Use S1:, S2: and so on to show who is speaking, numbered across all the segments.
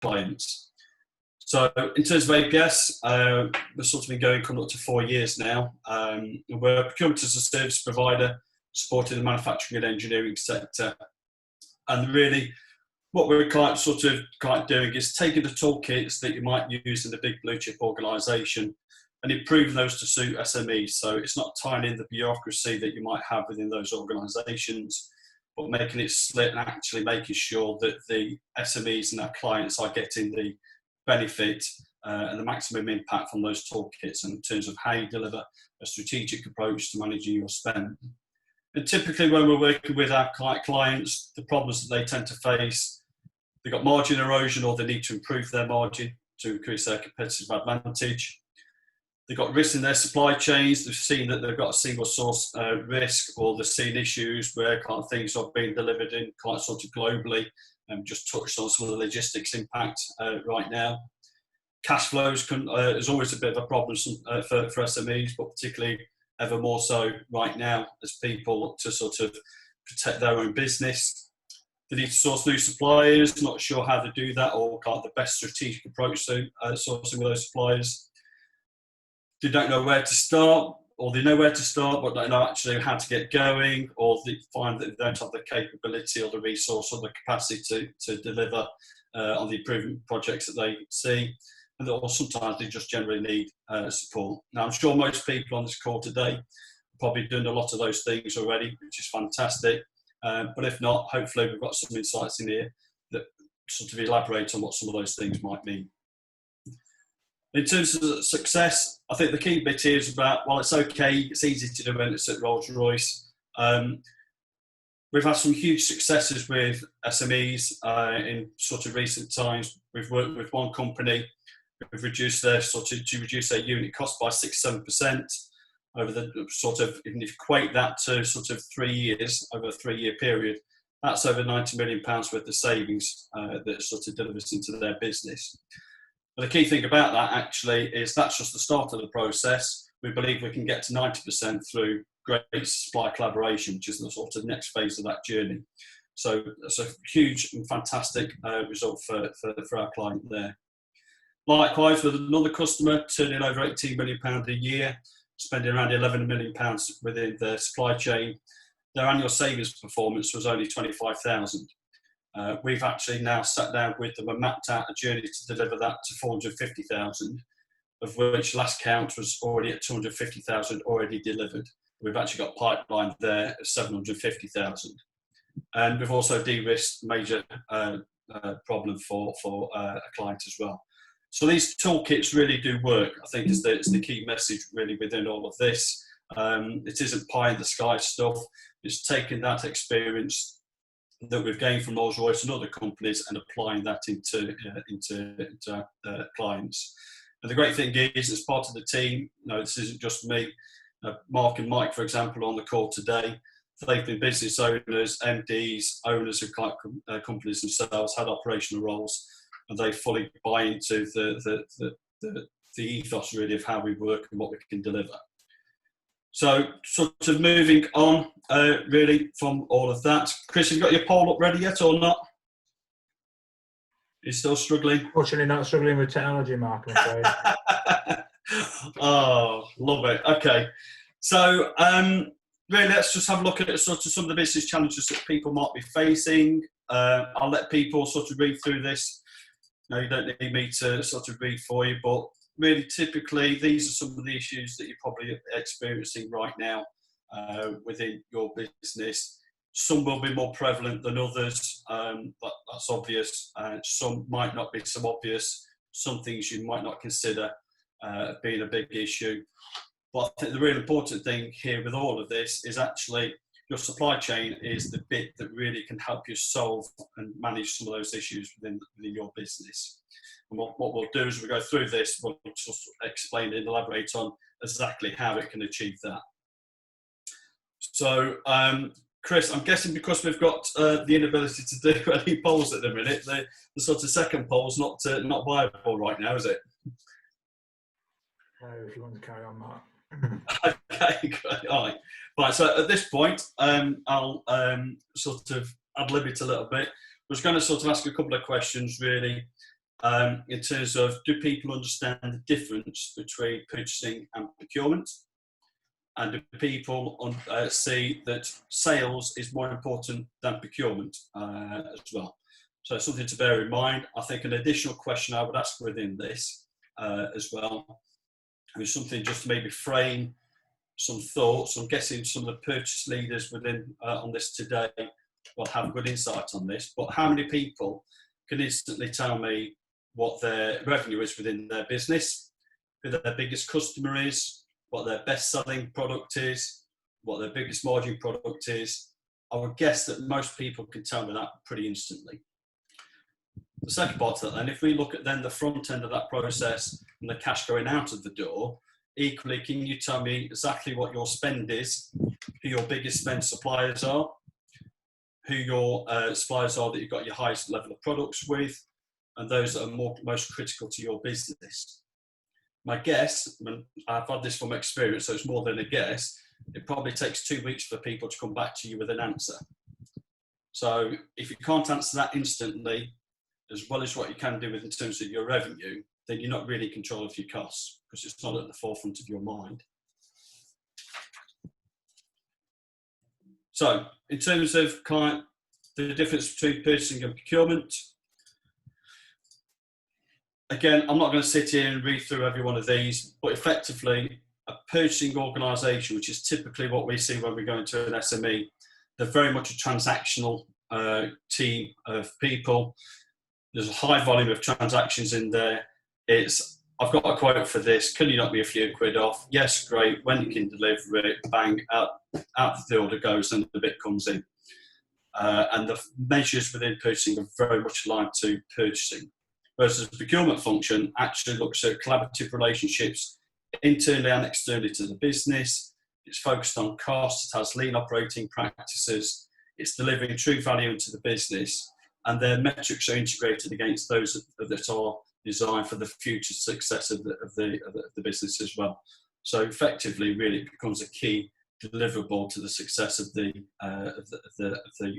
S1: clients. So in terms of APS, we've sort of been going coming up to 4 years now. We're a procurement as a service provider supporting the manufacturing and engineering sector. And really, what we're sort of doing is taking the toolkits that you might use in a big blue chip organisation and improving those to suit SMEs. So it's not tying in the bureaucracy that you might have within those organisations, but making it slit and actually making sure that the SMEs and our clients are getting the benefit and the maximum impact from those toolkits in terms of how you deliver a strategic approach to managing your spend. And typically when we're working with our clients, the problems that they tend to face, they've got margin erosion or they need to improve their margin to increase their competitive advantage. They've got risks in their supply chains. They've seen that they've got a single source risk, or they've seen issues where things are being delivered in quite sort of globally. Just touched on some of the logistics impact right now. Cash flows is always a bit of a problem for SMEs, but particularly ever more so right now as people look to sort of protect their own business. They need to source new suppliers, not sure how to do that or the best strategic approach to sourcing with those suppliers. They don't know where to start, or they know where to start but don't know actually how to get going, or they find that they don't have the capability or the resource or the capacity to deliver on the improvement projects that they see. Or sometimes they just generally need support. Now, I'm sure most people on this call today have probably done a lot of those things already, which is fantastic. But if not, hopefully we've got some insights in here that sort of elaborate on what some of those things might mean. In terms of success, I think the key bit here is about, well, it's okay, it's easy to do when it's at Rolls-Royce. We've had some huge successes with SMEs in sort of recent times. We've worked with one company. We've reduced their reduce their unit cost by 6-7% over the sort of, if you equate that to sort of 3 years, over a 3-year period, that's over £90 million worth of savings that sort of delivers into their business. But the key thing about that actually is that's just the start of the process. We believe we can get to 90% through great supply collaboration, which is the sort of next phase of that journey. So that's a huge and fantastic result for our client there. Likewise, with another customer turning over £18 million a year, spending around £11 million within their supply chain, their annual savings performance was only £25,000. We've actually now sat down with them and mapped out a journey to deliver that to £450,000, of which last count was already at £250,000 already delivered. We've actually got pipeline there of £750,000. And we've also de-risked a major problem for a client as well. So these toolkits really do work, I think is the key message really within all of this. It isn't pie in the sky stuff. It's taking that experience that we've gained from Rolls-Royce and other companies and applying that into clients. And the great thing is, as part of the team, this isn't just me. Mark and Mike, for example, on the call today, they've been business owners, MDs, owners of companies themselves, had operational roles, and they fully buy into the ethos really of how we work and what we can deliver. So sort of moving on really from all of that. Chris, have you got your poll up ready yet or not? You're still struggling?
S2: Fortunately not struggling with technology, Mark, I'm afraid.
S1: Oh, love it. Okay. So really let's just have a look at sort of some of the business challenges that people might be facing. I'll let people sort of read through this. No, you don't need me to sort of read for you, but really typically these are some of the issues that you're probably experiencing right now within your business. Some will be more prevalent than others, that's obvious. Some might not be so obvious. Some things you might not consider being a big issue. But I think the really important thing here with all of this is actually your supply chain is the bit that really can help you solve and manage some of those issues within your business. And what we'll do as we go through this, we'll just explain and elaborate on exactly how it can achieve that. So, Chris, I'm guessing because we've got the inability to do any polls at the minute, the sort of second poll's not viable right now, is it?
S2: If you want to carry on, Mark.
S1: Okay, great. All right. Right, so at this point, I'll sort of ad lib it a little bit. I was going to sort of ask a couple of questions, really, in terms of, do people understand the difference between purchasing and procurement? And do people see that sales is more important than procurement as well? So something to bear in mind. I think an additional question I would ask within this as well is something just to maybe frame some thoughts. I'm guessing some of the purchase leaders within on this today will have good insight on this, but how many people can instantly tell me what their revenue is within their business, who their biggest customer is, what their best selling product is, what their biggest margin product is? I would guess that most people can tell me that pretty instantly. The second part of that then, if we look at then the front end of that process and the cash going out of the door, equally, can you tell me exactly what your spend is, who your biggest spend suppliers are, who your suppliers are that you've got your highest level of products with, and those that are most critical to your business? My guess, and I've had this from experience, so it's more than a guess, it probably takes 2 weeks for people to come back to you with an answer. So if you can't answer that instantly, as well as what you can do with in terms of your revenue, then you're not really in control of your costs because it's not at the forefront of your mind. So in terms of the difference between purchasing and procurement, again, I'm not going to sit here and read through every one of these, but effectively a purchasing organisation, which is typically what we see when we go into an SME, they're very much a transactional team of people. There's a high volume of transactions in there. It's, I've got a quote for this. Can you knock me a few quid off? Yes, great. When you can deliver it, bang, out the order goes and the bit comes in. And the measures within purchasing are very much aligned to purchasing. Whereas the procurement function actually looks at collaborative relationships internally and externally to the business. It's focused on costs. It has lean operating practices. It's delivering true value into the business. And their metrics are integrated against those that are designed for the future success of the business as well. So effectively, really, it becomes a key deliverable to the success of the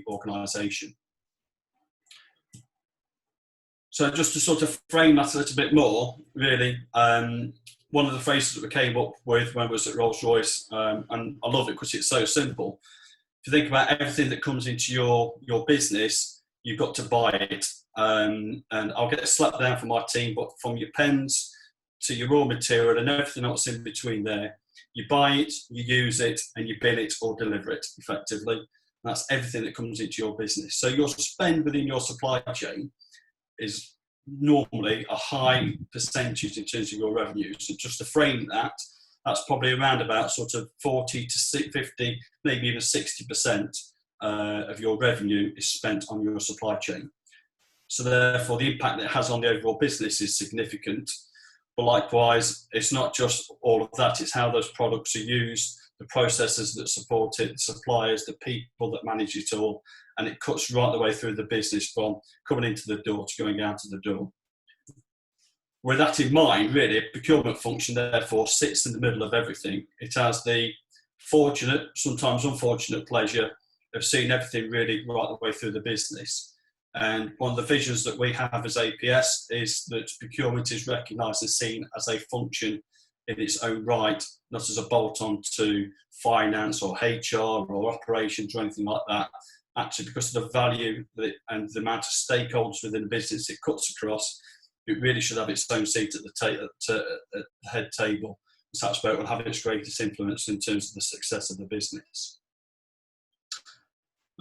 S1: organisation. So just to sort of frame that a little bit more, really, one of the phrases that we came up with when I was at Rolls-Royce, and I love it because it's so simple. If you think about everything that comes into your business, you've got to buy it. And I'll get slapped down from my team, but from your pens to your raw material and everything else in between there, you buy it, you use it, and you bill it or deliver it effectively. And that's everything that comes into your business. So your spend within your supply chain is normally a high percentage in terms of your revenue. So just to frame that, that's probably around about sort of 40 to 50, maybe even 60% of your revenue is spent on your supply chain. So therefore, the impact that it has on the overall business is significant. But likewise, it's not just all of that, it's how those products are used, the processes that support it, the suppliers, the people that manage it all, and it cuts right the way through the business from coming into the door to going out of the door. With that in mind, really, a procurement function therefore sits in the middle of everything. It has the fortunate, sometimes unfortunate pleasure of seeing everything really right the way through the business. And one of the visions that we have as APS is that procurement is recognised and seen as a function in its own right, not as a bolt-on to finance or HR or operations or anything like that. Actually, because of the value and the amount of stakeholders within the business it cuts across, it really should have its own seat at the head table. So that's where it will have its greatest influence in terms of the success of the business.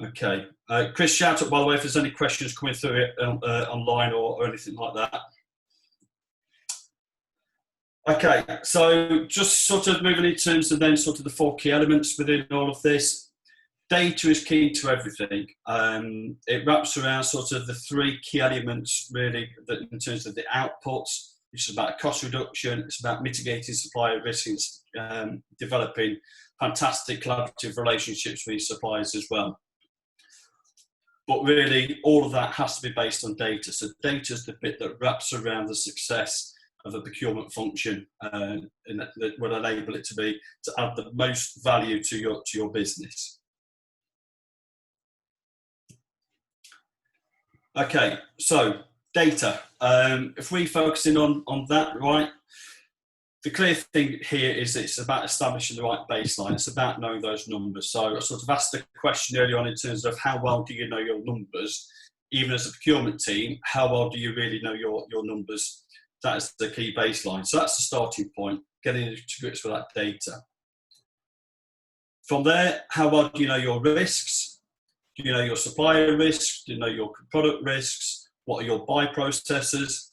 S1: Okay, Chris, shout out by the way if there's any questions coming through it online or anything like that. Okay, so just sort of moving in terms of then sort of the 4 key elements within all of this. Data is key to everything. It wraps around sort of the 3 key elements really that in terms of the outputs. It's about cost reduction, it's about mitigating supplier risks, developing fantastic collaborative relationships with suppliers as well. But really, all of that has to be based on data. So data is the bit that wraps around the success of a procurement function, and that will enable it to add the most value to your business. Okay, so Data. If we focus in on that, right, the clear thing here is it's about establishing the right baseline. It's about knowing those numbers. So I sort of asked the question earlier on in terms of how well do you know your numbers? Even as a procurement team, how well do you really know your numbers? That is the key baseline. So that's the starting point, getting to grips with that data. From there, how well do you know your risks? Do you know your supplier risks? Do you know your product risks? What are your buy processes?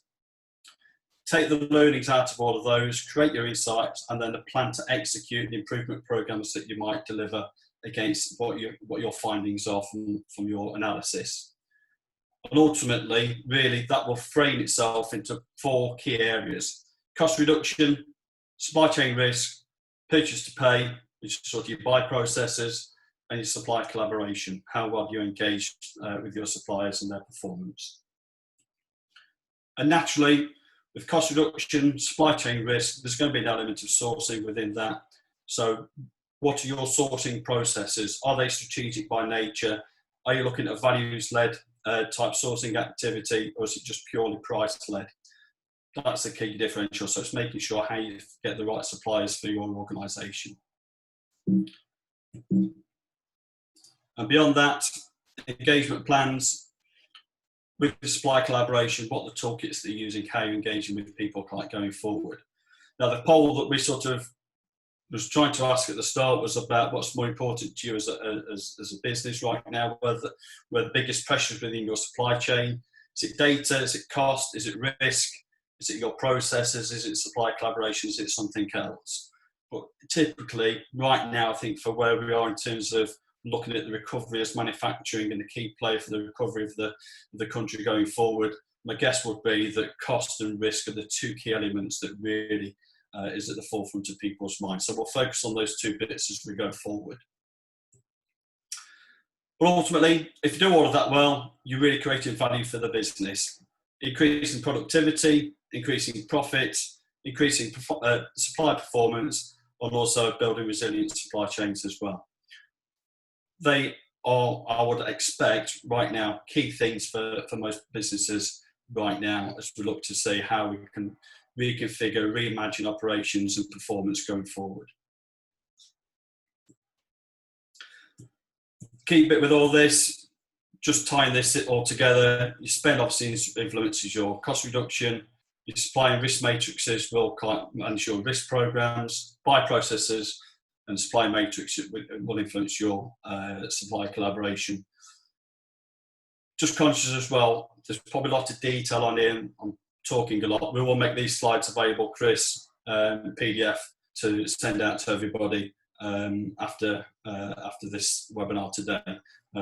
S1: Take the learnings out of all of those, create your insights, and then a plan to execute the improvement programs that you might deliver against what your findings are from your analysis. And ultimately, really, that will frame itself into 4 key areas: cost reduction, supply chain risk, purchase to pay, which is sort of your buy processes, and your supplier collaboration. How well do you engage with your suppliers and their performance? And naturally, with cost reduction, supply chain risk, there's going to be an element of sourcing within that. So what are your sourcing processes? Are they strategic by nature? Are you looking at values-led type sourcing activity, or is it just purely price-led? That's the key differential. So it's making sure how you get the right suppliers for your organisation. And beyond that, engagement plans, with the supply collaboration, what the toolkits that you're using, how you're engaging with people like going forward. Now, the poll that we sort of was trying to ask at the start was about what's more important to you as a business right now, where the biggest pressures within your supply chain. Is it data? Is it cost? Is it risk? Is it your processes? Is it supply collaboration? Is it something else? But typically, right now, I think for where we are in terms of looking at the recovery as manufacturing and the key play for the recovery of the country going forward, my guess would be that cost and risk are the 2 key elements that really is at the forefront of people's minds. So we'll focus on those 2 bits as we go forward. But ultimately, if you do all of that well, you're really creating value for the business, increasing productivity, increasing profits, increasing supply performance, and also building resilient supply chains as well. They are, I would expect right now, key things for most businesses right now as we look to see how we can reconfigure, reimagine operations and performance going forward. Key bit with all this, just tying this all together, your spend obviously influences your cost reduction, your supply and risk matrices will manage your risk programs, buy processes, and supply matrix will influence your supply collaboration. Just conscious as well, there's probably a lot of detail on here. I'm talking a lot. We will make these slides available, Chris, PDF to send out to everybody after this webinar today.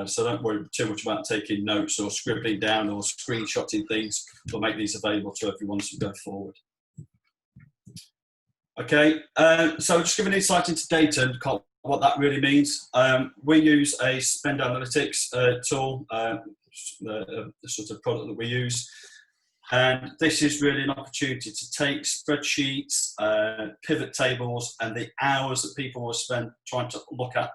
S1: So don't worry too much about taking notes or scribbling down or screenshotting things. We'll make these available to everyone as we go forward. Okay, so just give an insight into data and what that really means. We use a spend analytics tool, the sort of product that we use. And this is really an opportunity to take spreadsheets, pivot tables, and the hours that people will spend trying to look at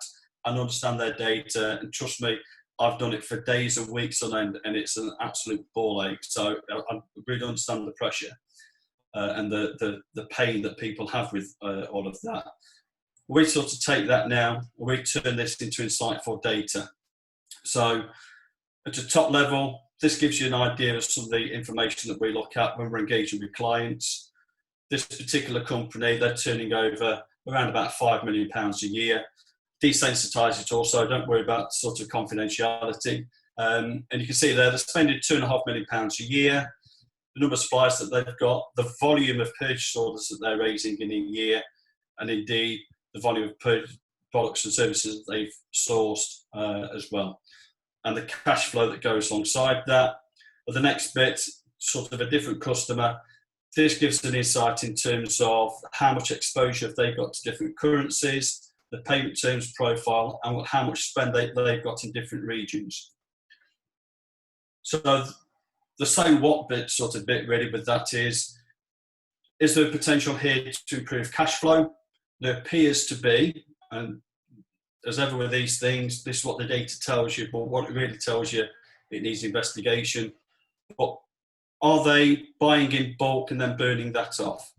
S1: and understand their data. And trust me, I've done it for days and weeks on end, and it's an absolute ball ache. So I really understand the pressure and the pain that people have with all of that. We sort of take that now, we turn this into insightful data. So at the top level, this gives you an idea of some of the information that we look at when we're engaging with clients. This particular company, they're turning over around about £5 million a year. Desensitise it also, don't worry about sort of confidentiality. And you can see there, they're spending £2.5 million a year. The number of suppliers that they've got, the volume of purchase orders that they're raising in a year, and indeed the volume of products and services that they've sourced as well. And the cash flow that goes alongside that. But the next bit, sort of a different customer, this gives an insight in terms of how much exposure have they got to different currencies, the payment terms profile, and how much spend they've got in different regions. So the so what bit sort of bit really with that is there potential here to improve cash flow? There appears to be, and as ever with these things, this is what the data tells you, but what it really tells you, it needs investigation. But Are they buying in bulk and then burning that off?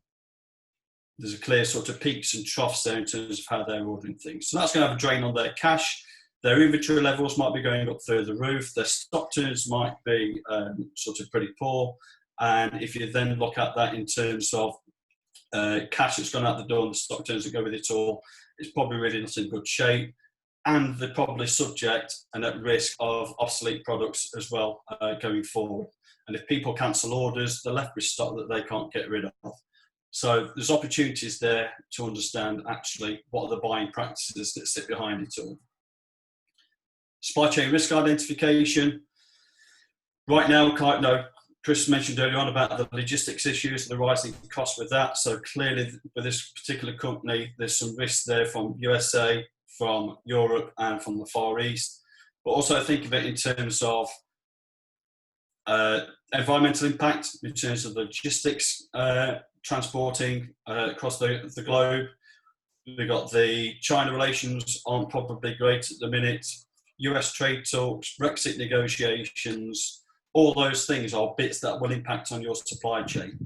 S1: There's a clear sort of peaks and troughs there in terms of how they're ordering things. So that's going to have a drain on their cash. Their inventory levels might be going up through the roof. Their stock turns might be sort of pretty poor. And if you then look at that in terms of cash that's gone out the door and the stock turns that go with it all, it's probably really not in good shape. And they're probably subject and at risk of obsolete products as well going forward. And if people cancel orders, they're left with stock that they can't get rid of. So there's opportunities there to understand actually what are the buying practices that sit behind it all. Supply chain risk identification. Right now, Chris mentioned earlier on about the logistics issues and the rising costs with that. So clearly with this particular company, there's some risks there from USA, from Europe and from the Far East. But also think of it in terms of environmental impact, in terms of logistics, transporting across the globe. We've got the China relations aren't probably great at the minute. US trade talks, Brexit negotiations, all those things are bits that will impact on your supply chain.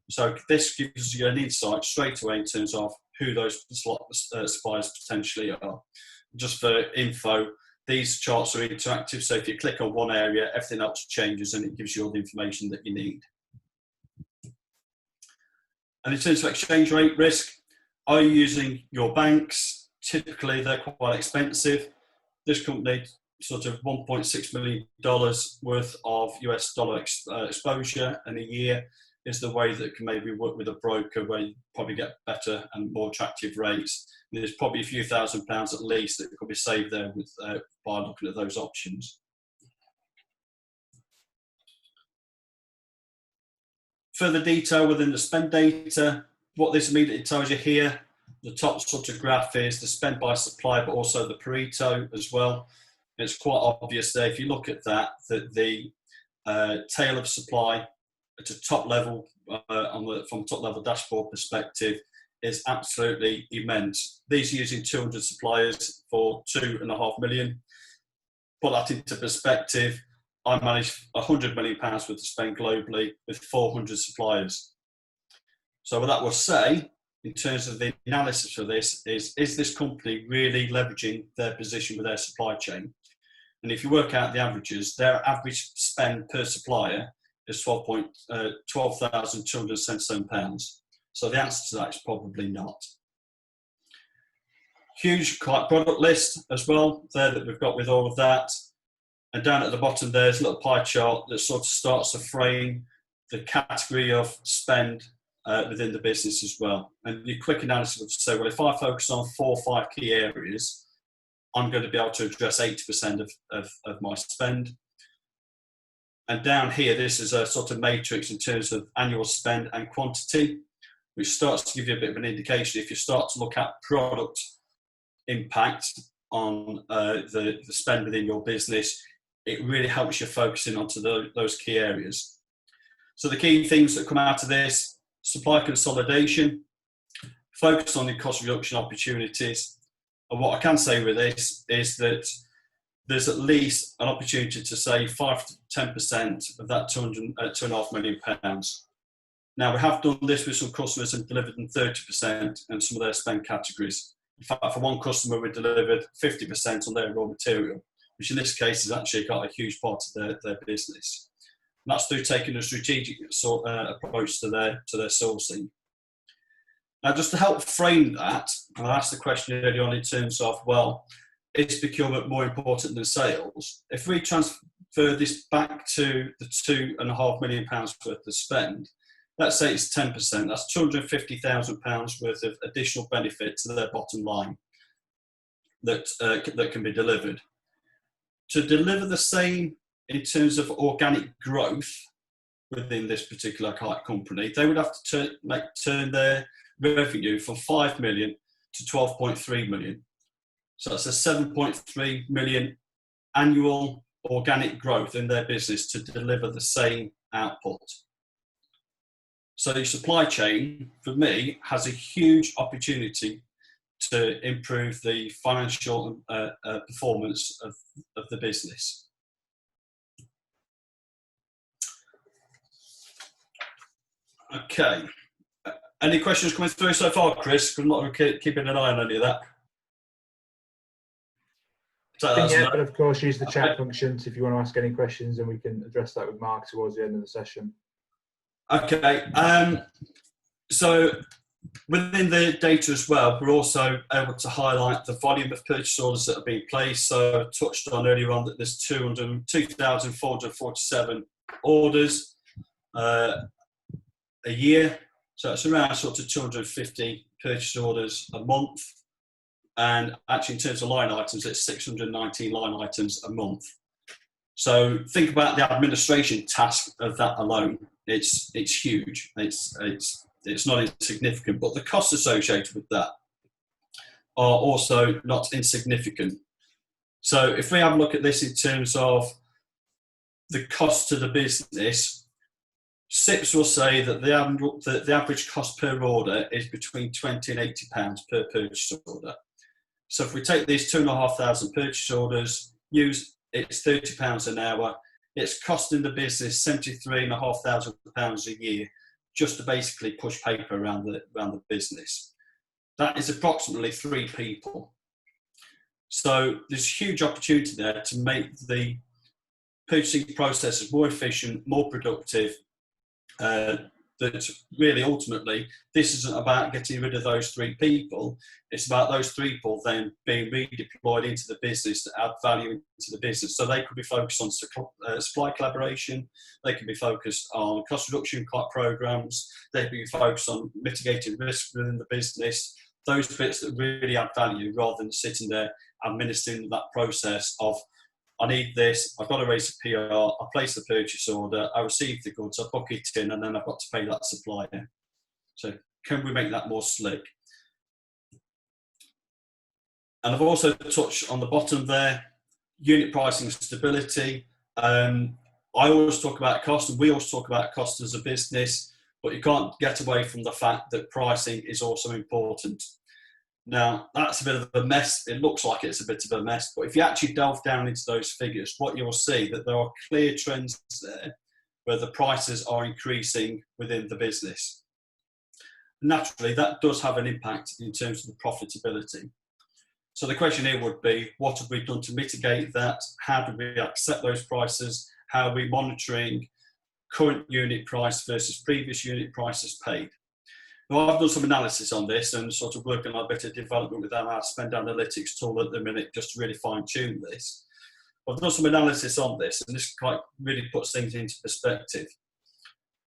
S1: So this gives you an insight straight away in terms of who those suppliers potentially are. Just for info, these charts are interactive, so if you click on one area, everything else changes and it gives you all the information that you need. And in terms of exchange rate risk, are you using your banks? Typically, they're quite expensive. This company, sort of $1.6 million worth of US dollar exposure in a year, is the way that can maybe work with a broker where you probably get better and more attractive rates. And there's probably a few £1,000s at least that could be saved there with, by looking at those options. Further detail within the spend data, what this immediately tells you here, the top sort of graph is the spend by supply, but also the Pareto as well. It's quite obvious there, if you look at that the tail of supply at a top level, from top level dashboard perspective, is absolutely immense. These are using 200 suppliers for £2.5 million. Put that into perspective, I manage £100 million worth of spend globally with 400 suppliers. So what that will say, in terms of the analysis for this, is this company really leveraging their position with their supply chain? And if you work out the averages, their average spend per supplier is £12,277. So the answer to that is probably not. Huge product list as well there that we've got with all of that. And down at the bottom there's a little pie chart that sort of starts to frame the category of spend within the business as well. And your quick analysis would say, well, if I focus on 4 or 5 key areas, I'm going to be able to address 80% of my spend. And down here, this is a sort of matrix in terms of annual spend and quantity, which starts to give you a bit of an indication. If you start to look at product impact on the spend within your business, it really helps you focus in onto those key areas. So the key things that come out of this: supply consolidation, focus on the cost reduction opportunities. And what I can say with this is that there's at least an opportunity to save 5 to 10% of that £2.5 million. Now, we have done this with some customers and delivered them 30% in some of their spend categories. In fact, for one customer, we delivered 50% on their raw material, which in this case has actually got a huge part of their business. And that's through taking a strategic approach to their sourcing. Now, just to help frame that, and I asked the question earlier on in terms of, well, is procurement more important than sales? If we transfer this back to the £2.5 million worth of spend, let's say it's 10%, that's £250,000 worth of additional benefit to their bottom line that can be delivered. To deliver the same in terms of organic growth within this particular company, they would have to turn their revenue from 5 million to 12.3 million. So that's a 7.3 million annual organic growth in their business to deliver the same output. So the supply chain, for me, has a huge opportunity to improve the financial performance of the business. Okay. Any questions coming through so far, Chris? I'm not keeping an eye on any of that.
S2: But of course, use the chat functions if you want to ask any questions, and we can address that with Mark towards the end of the session.
S1: Okay. So within the data as well, we're also able to highlight the volume of purchase orders that have been placed. So I touched on earlier on that there's 2,447 orders a year. So it's around sort of 250 purchase orders a month. And actually in terms of line items, it's 619 line items a month. So think about the administration task of that alone. It's huge. It's not insignificant, but the costs associated with that are also not insignificant. So if we have a look at this in terms of the cost to the business, SIPs will say that the average cost per order is between £20 and £80 per purchase order. So if we take these 2,500 purchase orders, it's £30 an hour, it's costing the business £73,500 a year just to basically push paper around the business. That is approximately 3 people. So there's huge opportunity there to make the purchasing processes more efficient, more productive. That really ultimately this isn't about getting rid of those 3 people, it's about those 3 people then being redeployed into the business to add value into the business. So they could be focused on supply collaboration, they can be focused on cost reduction programs, they can be focused on mitigating risk within the business, those bits that really add value rather than sitting there administering that process of I need this, I've got to raise a PR, I place the purchase order, I receive the goods, I book it in, and then I've got to pay that supplier. So can we make that more slick? And I've also touched on the bottom there, unit pricing stability. I always talk about cost, and we always talk about cost as a business, but you can't get away from the fact that pricing is also important. Now, that's a bit of a mess. It looks like it's a bit of a mess, but if you actually delve down into those figures, what you'll see that there are clear trends there where the prices are increasing within the business. Naturally, that does have an impact in terms of the profitability. So the question here would be, what have we done to mitigate that? How do we accept those prices? How are we monitoring current unit price versus previous unit prices paid? Well, I've done some analysis on this and sort of working on a bit of development with our spend analytics tool at the minute just to really fine tune this. I've done some analysis on this, and this quite really puts things into perspective.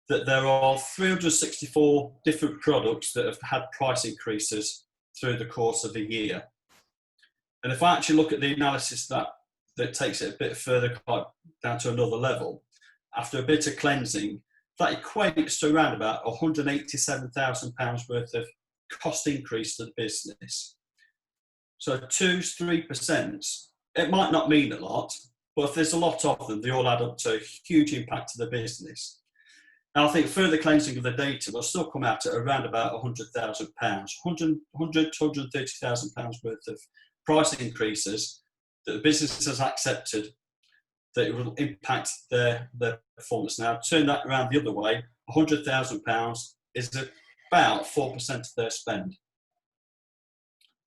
S1: That there are 364 different products that have had price increases through the course of a year. And if I actually look at the analysis that takes it a bit further down to another level, after a bit of cleansing, that equates to around about £187,000 worth of cost increase to the business. So 2-3%, it might not mean a lot, but if there's a lot of them, they all add up to a huge impact to the business. And I think further cleansing of the data will still come out at around about £100,000, £100,000 to £130,000 worth of price increases that the business has accepted that it will impact their performance. Now, turn that around the other way, £100,000 is about 4% of their spend.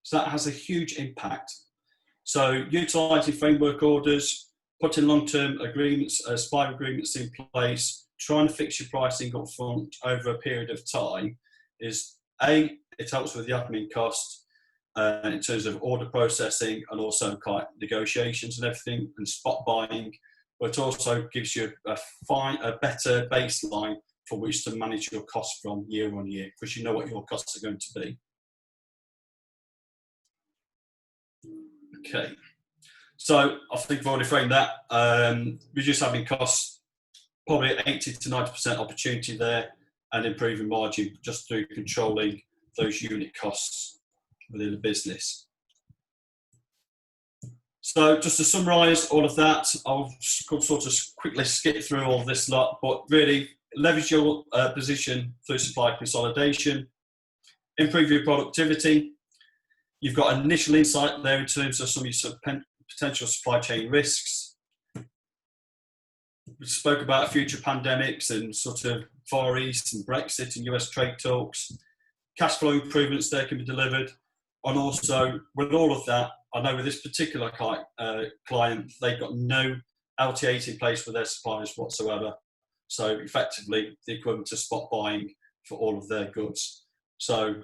S1: So that has a huge impact. So utilising framework orders, putting long-term agreements, supplier agreements in place, trying to fix your pricing up front over a period of time is it helps with the admin cost in terms of order processing and also negotiations and everything and spot buying, but it also gives you a better baseline for which to manage your costs from year on year, because you know what your costs are going to be. Okay, so I think I've already framed that. Reduce admin costs, probably 80 to 90% opportunity there, and improving margin just through controlling those unit costs within the business. So just to summarise all of that, I'll sort of quickly skip through all of this lot, but really leverage your position through supply consolidation, improve your productivity. You've got initial insight there in terms of some of your potential supply chain risks. We spoke about future pandemics and sort of Far East and Brexit and US trade talks. Cash flow improvements there can be delivered. And also, with all of that, I know with this particular client, they've got no LTAs in place with their suppliers whatsoever. So effectively, the equivalent to spot buying for all of their goods. So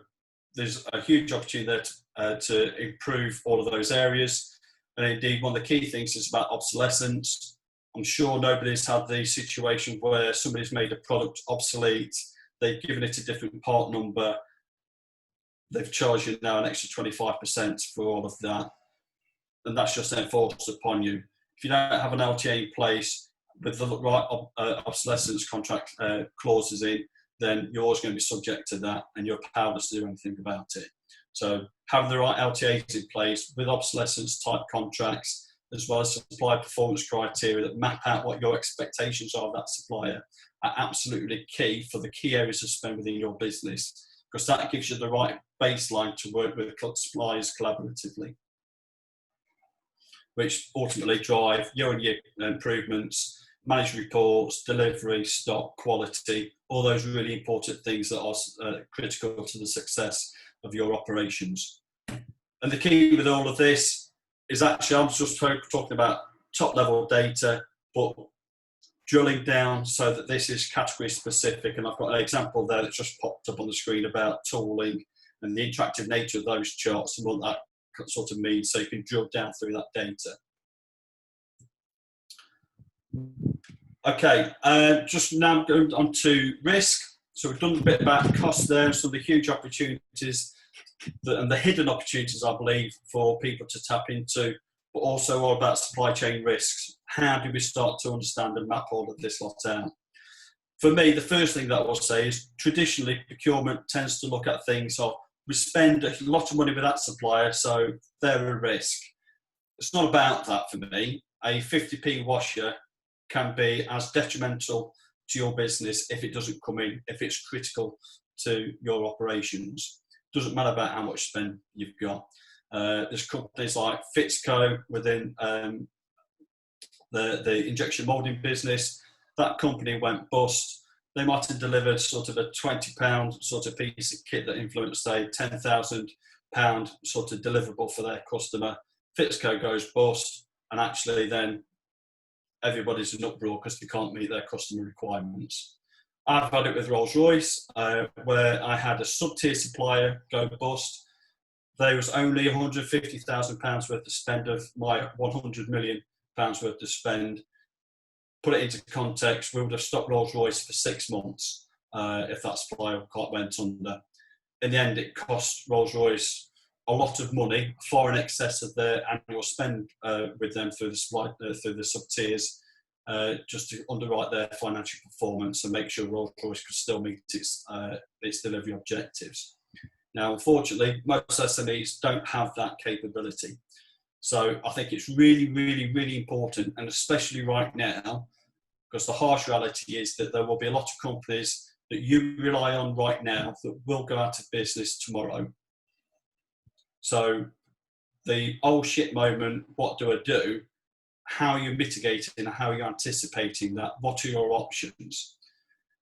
S1: there's a huge opportunity there to improve all of those areas. And indeed, one of the key things is about obsolescence. I'm sure nobody's had the situation where somebody's made a product obsolete, they've given it a different part number, they've charged you now an extra 25% for all of that, and that's just enforced upon you. If you don't have an LTA in place with the right obsolescence contract clauses in, then you're always going to be subject to that, and you're powerless to do anything about it. So having the right LTAs in place with obsolescence type contracts, as well as supplier performance criteria that map out what your expectations are of that supplier, are absolutely key for the key areas of spend within your business, because that gives you the right baseline to work with suppliers collaboratively, which ultimately drive year-on-year improvements, manage reports, delivery, stock, quality, all those really important things that are critical to the success of your operations. And the key with all of this is actually, I'm just talking about top-level data, but drilling down so that this is category specific. And I've got an example there that just popped up on the screen about tooling and the interactive nature of those charts and what that sort of means, so you can drill down through that data. Okay, just now going on to risk. So we've done a bit about cost there, some of the huge opportunities and the hidden opportunities, I believe, for people to tap into, but also all about supply chain risks. How do we start to understand and map all of this lot out? For me, the first thing that I will say is traditionally procurement tends to look at things of, we spend a lot of money with that supplier, so they're a risk. It's not about that for me. A 50p washer can be as detrimental to your business if it doesn't come in, if it's critical to your operations. Doesn't matter about how much spend you've got. There's companies like Fitzco within the injection moulding business. That company went bust. They might have delivered sort of a £20 sort of piece of kit that influenced a £10,000 sort of deliverable for their customer. Fitzco goes bust, and actually then everybody's in uproar because they can't meet their customer requirements. I've had it with Rolls-Royce, where I had a sub-tier supplier go bust. There was only £150,000 worth of spend of my £100 million worth of spend. Put it into context, we would have stopped Rolls-Royce for 6 months if that supplier went under. In the end, it cost Rolls-Royce a lot of money, far in excess of their annual spend with them through the sub-tiers, just to underwrite their financial performance and make sure Rolls-Royce could still meet its delivery objectives. Now, unfortunately, most SMEs don't have that capability. So I think it's really, really, really important, and especially right now, because the harsh reality is that there will be a lot of companies that you rely on right now that will go out of business tomorrow. So the oh shit moment, what do I do? How are you mitigating, how are you anticipating that? What are your options?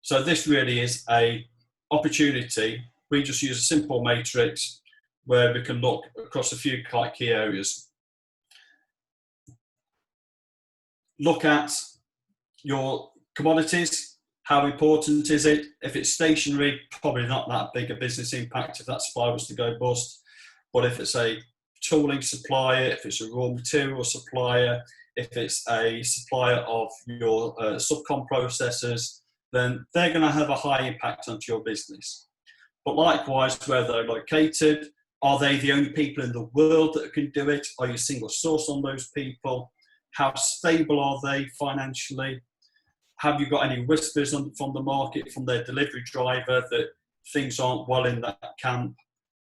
S1: So this really is an opportunity. We just use a simple matrix where we can look across a few key areas. Look at your commodities. How important is it? If it's stationary, probably not that big a business impact if that supplier was to go bust. But if it's a tooling supplier, if it's a raw material supplier, if it's a supplier of your subcon processors, then they're going to have a high impact onto your business. But likewise, where they're located, are they the only people in the world that can do it? Are you single source on those people? How stable are they financially? Have you got any whispers from the market, from their delivery driver, that things aren't well in that camp?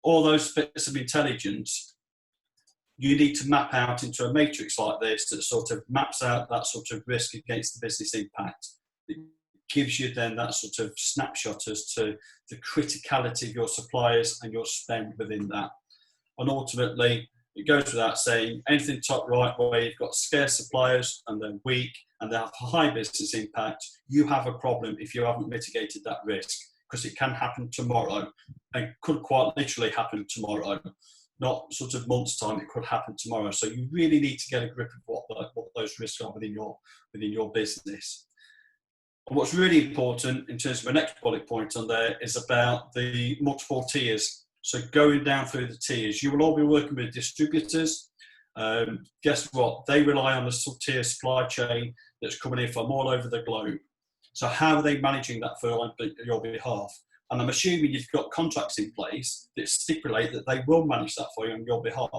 S1: All those bits of intelligence, you need to map out into a matrix like this that sort of maps out that sort of risk against the business impact. It gives you then that sort of snapshot as to the criticality of your suppliers and your spend within that. And ultimately, it goes without saying, anything top right where you've got scarce suppliers and they're weak and they have high business impact, you have a problem if you haven't mitigated that risk, because it can happen tomorrow and could quite literally happen tomorrow. Not sort of months' time, it could happen tomorrow. So you really need to get a grip of what those risks are within your business. And what's really important in terms of the next bullet point on there is about the multiple tiers. So going down through the tiers, you will all be working with distributors. Guess what? They rely on a sub-tier supply chain that's coming in from all over the globe. So how are they managing that for on your behalf? And I'm assuming you've got contracts in place that stipulate that they will manage that for you on your behalf.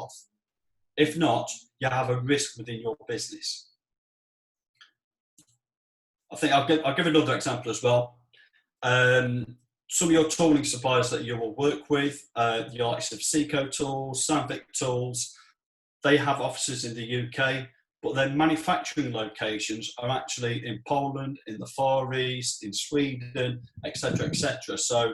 S1: If not, you have a risk within your business. I think I'll give another example as well. Some of your tooling suppliers that you will work with, the likes of Seco Tools, Sandvik Tools, they have offices in the UK, but their manufacturing locations are actually in Poland, in the Far East, in Sweden, etc., etc. So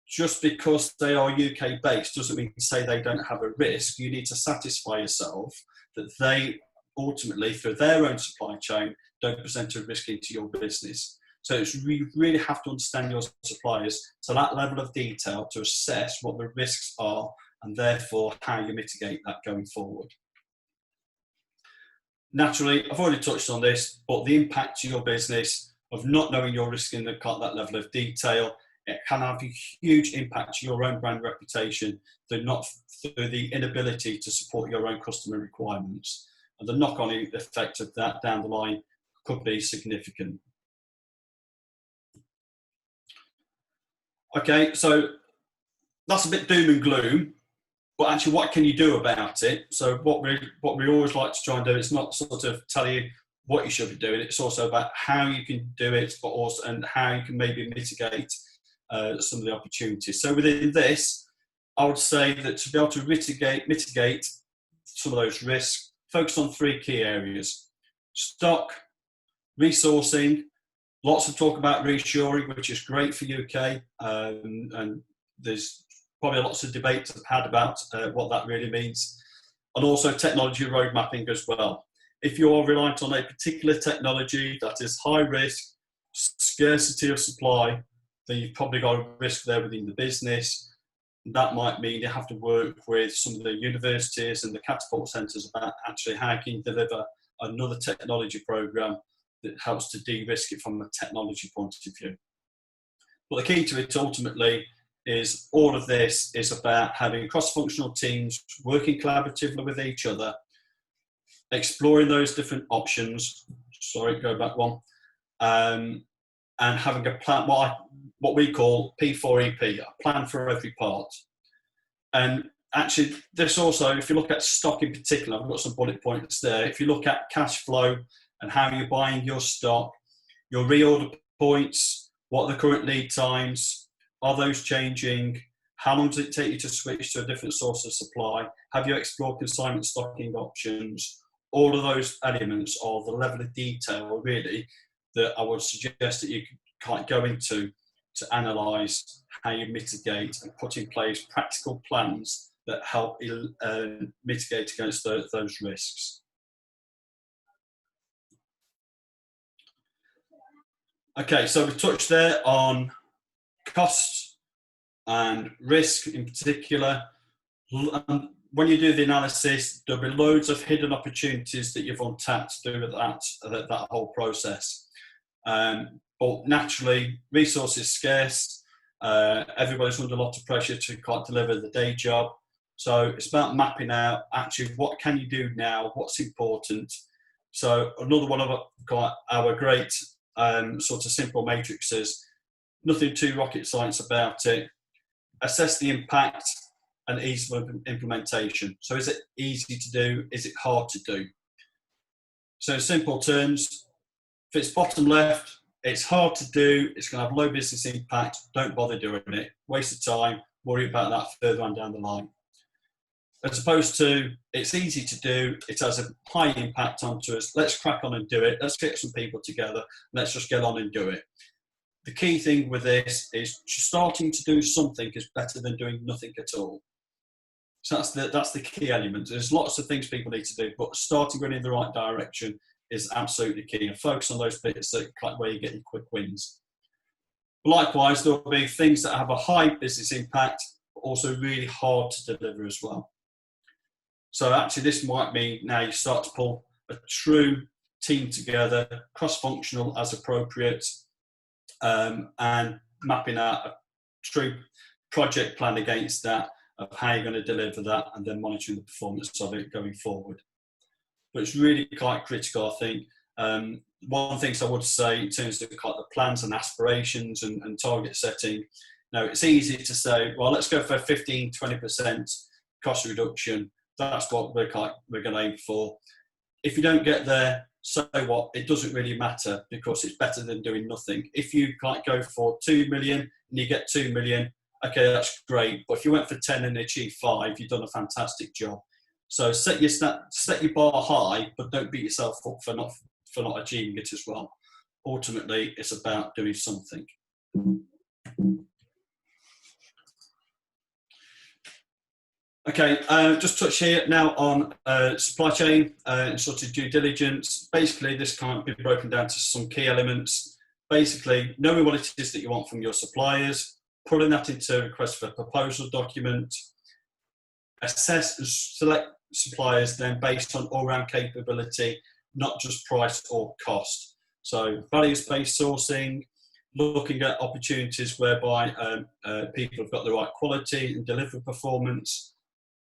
S1: just because they are UK based doesn't mean to say they don't have a risk. You need to satisfy yourself that they ultimately, through their own supply chain, don't present a risk into your business. So you really have to understand your suppliers to that level of detail to assess what the risks are and therefore how you mitigate that going forward. Naturally, I've already touched on this, but the impact to your business of not knowing your risk in that level of detail, it can have a huge impact to your own brand reputation through the inability to support your own customer requirements. And the knock-on effect of that down the line could be significant. Okay, so that's a bit doom and gloom, but actually what can you do about it? So what we always like to try and do is not sort of tell you what you should be doing, it's also about how you can do it, but also and how you can maybe mitigate some of the opportunities. So within this, I would say that to be able to mitigate some of those risks, focus on 3 key areas: stock, resourcing. Lots of talk about reshoring, which is great for UK, and there's probably lots of debate to have had about what that really means, and also technology road mapping as well. If you are reliant on a particular technology that is high risk, scarcity of supply, then you've probably got a risk there within the business. That might mean you have to work with some of the universities and the catapult centres about actually how you can deliver another technology programme that helps to de-risk it from a technology point of view. But the key to it ultimately is all of this is about having cross-functional teams working collaboratively with each other, exploring those different options, go back one, and having a plan, what we call P4EP, a plan for every part. And actually this also, if you look at stock in particular, I've got some bullet points there. If you look at cash flow and how you're buying your stock, your reorder points, what are the current lead times, are those changing, how long does it take you to switch to a different source of supply, have you explored consignment stocking options? All of those elements are the level of detail really that I would suggest that you can go into to analyse how you mitigate and put in place practical plans that help mitigate against those risks. Okay, so we've touched there on cost and risk in particular. When you do the analysis, there'll be loads of hidden opportunities that you've untapped through that whole process. But naturally, resources scarce. Everybody's under a lot of pressure to deliver the day job. So it's about mapping out actually what can you do now, what's important. So another one of our great sort of simple matrices, nothing too rocket science about it. Assess the impact and ease of implementation. So is it easy to do? Is it hard to do? So in simple terms, if it's bottom left, it's hard to do, it's going to have low business impact, don't bother doing it. Waste of time, worry about that further on down the line. As opposed to, it's easy to do, it has a high impact onto us, let's crack on and do it, let's get some people together, let's just get on and do it. The key thing with this is starting to do something is better than doing nothing at all. So that's the key element. There's lots of things people need to do, but starting going in the right direction is absolutely key, and focus on those bits where you get your quick wins. Likewise, there will be things that have a high business impact, but also really hard to deliver as well. So actually this might mean now you start to pull a true team together, cross-functional as appropriate, and mapping out a true project plan against that, of how you're going to deliver that, and then monitoring the performance of it going forward. But it's really quite critical, I think. One of the things I would say in terms of the plans and aspirations and target setting, now it's easy to say, well, let's go for 15, 20% cost reduction. That's what we're going to aim for. If you don't get there, so what? It doesn't really matter, because it's better than doing nothing. If you go for 2 million and you get 2 million, okay, that's great. But if you went for 10 and achieved 5, you've done a fantastic job. So set your bar high, but don't beat yourself up for not achieving it as well. Ultimately, it's about doing something. Okay, just touch here now on supply chain and sort of due diligence. Basically, this can't be broken down to some key elements. Basically, knowing what it is that you want from your suppliers, putting that into a request for proposal document, assess and select suppliers then based on all-round capability, not just price or cost. So values-based sourcing, looking at opportunities whereby people have got the right quality and delivery performance.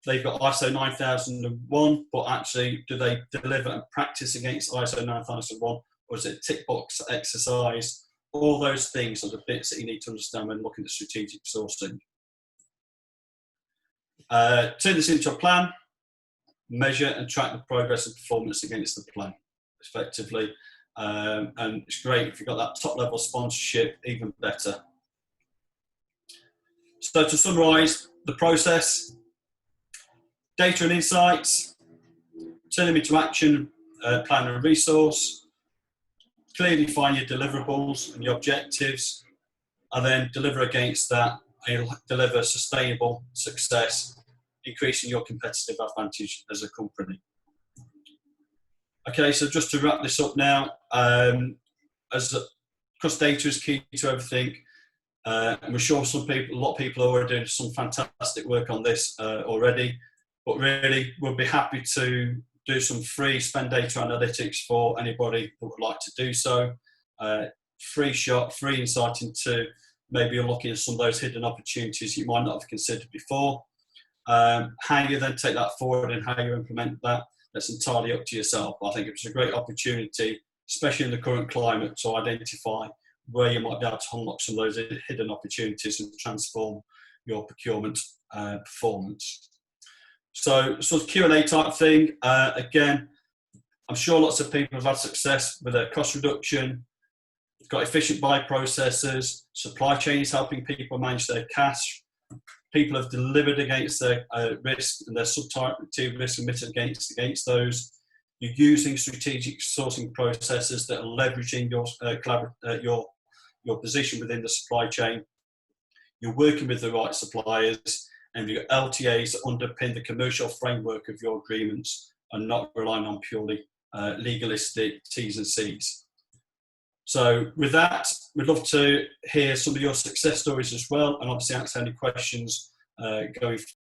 S1: They've got ISO 9001, but actually do they deliver and practice against ISO 9001, or is it a tick box exercise? All those things are the bits that you need to understand when looking at strategic sourcing. Turn this into a plan, measure and track the progress and performance against the plan effectively. And it's great if you've got that top level sponsorship, even better. So to summarise the process, data and insights, turn them into action, plan and resource, clearly define your deliverables and your objectives, and then deliver against that. You'll deliver sustainable success, increasing your competitive advantage as a company. Okay, so just to wrap this up now, because data is key to everything, and we're sure a lot of people are already doing some fantastic work on this already, but really we'll be happy to do some free spend data analytics for anybody who would like to do so. Free shot, free insight into maybe you're looking at some of those hidden opportunities you might not have considered before. How you then take that forward and how you implement that, that's entirely up to yourself. I think it's a great opportunity, especially in the current climate, to identify where you might be able to unlock some of those hidden opportunities and transform your procurement performance. So sort of Q&A type thing. Again, I'm sure lots of people have had success with their cost reduction. You've got efficient buy processes, supply chains helping people manage their cash. People have delivered against their risk and their subtype risk and mitigated against those. You're using strategic sourcing processes that are leveraging your position within the supply chain. You're working with the right suppliers, and your LTAs underpin the commercial framework of your agreements and not relying on purely legalistic T's and C's. So with that, we'd love to hear some of your success stories as well, and obviously answer any questions going